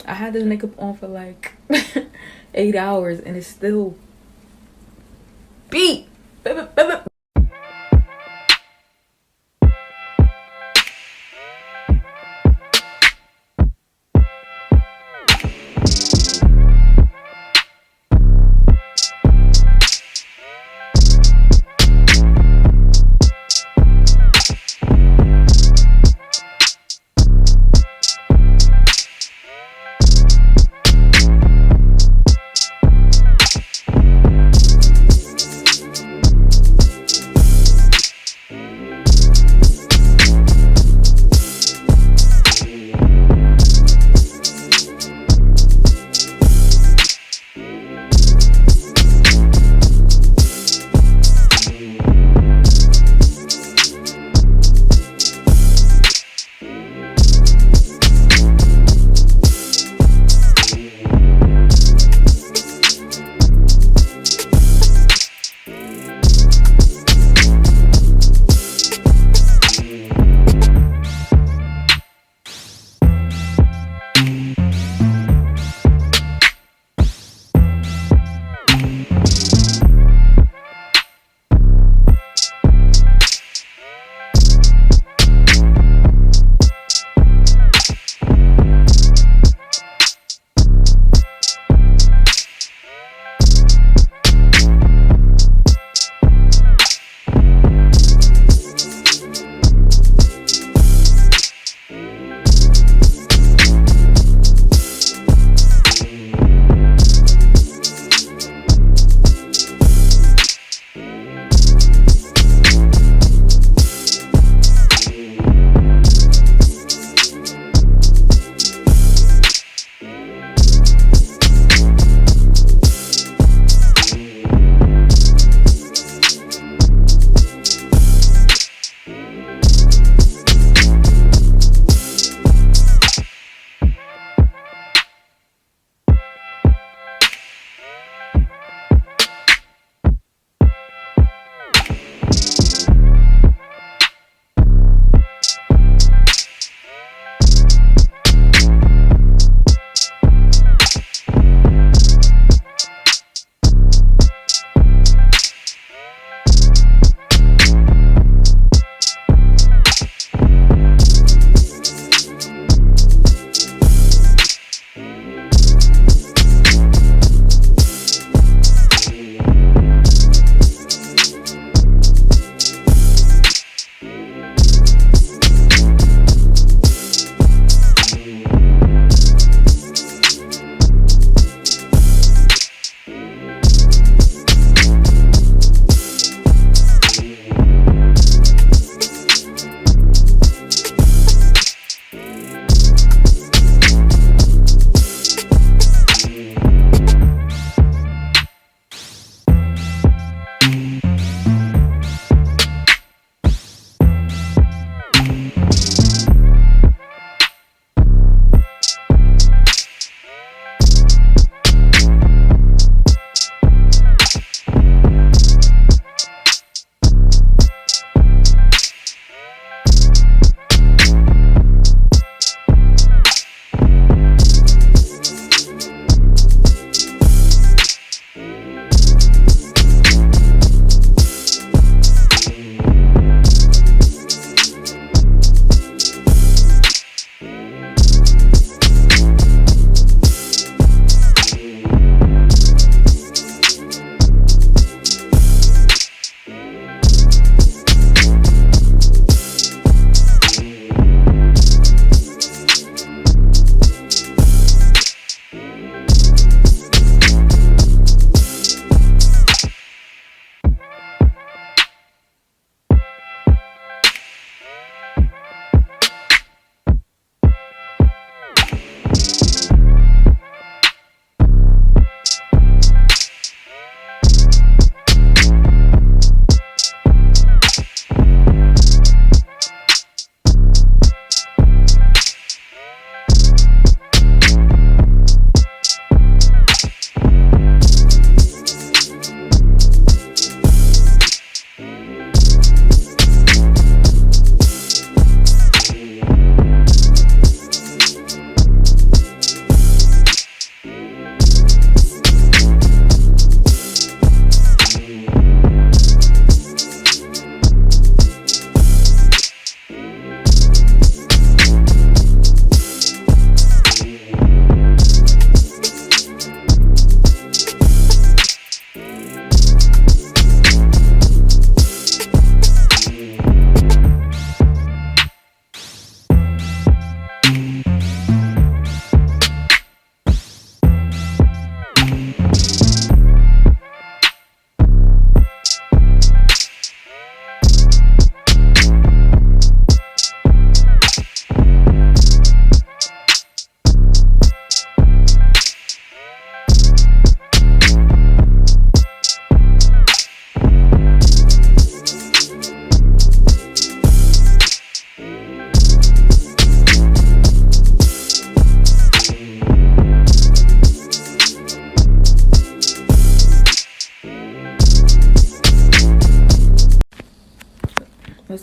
I had this makeup on for like 8 hours and it's still beat.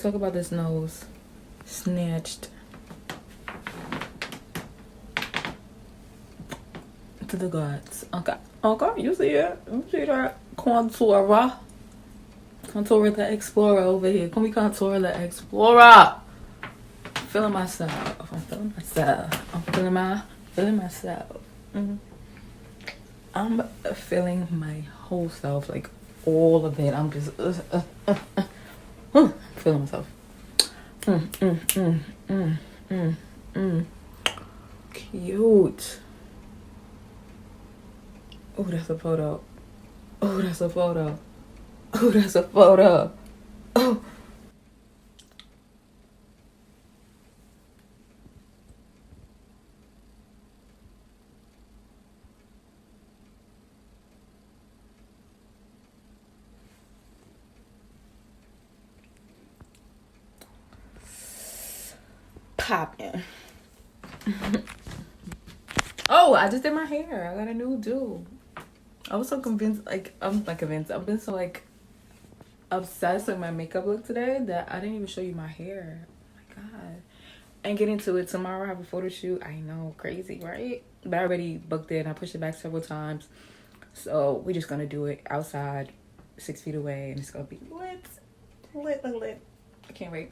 talk about this nose. Snatched. To the gods. Okay. Okay, you see it? You see that? Contour. Contour the Explorer over here. Can we contour the Explorer? I'm feeling myself. I'm feeling myself. I'm feeling myself. I'm feeling my whole self, like all of it. I'm just feeling myself. Cute. Oh, that's a photo. Oh, that's a photo. Oh, that's a photo. Oh. Popping. Oh, I just did my hair. I got a new do. I was so convinced, like, I'm not convinced. I've been so, like, obsessed with my makeup look today that I didn't even show you my hair. Oh my god. And get into it tomorrow. I have a photo shoot. I know, crazy, right? But I already booked it. I pushed it back several times. So we're just gonna do it outside, 6 feet away, and it's gonna be lit. I can't wait.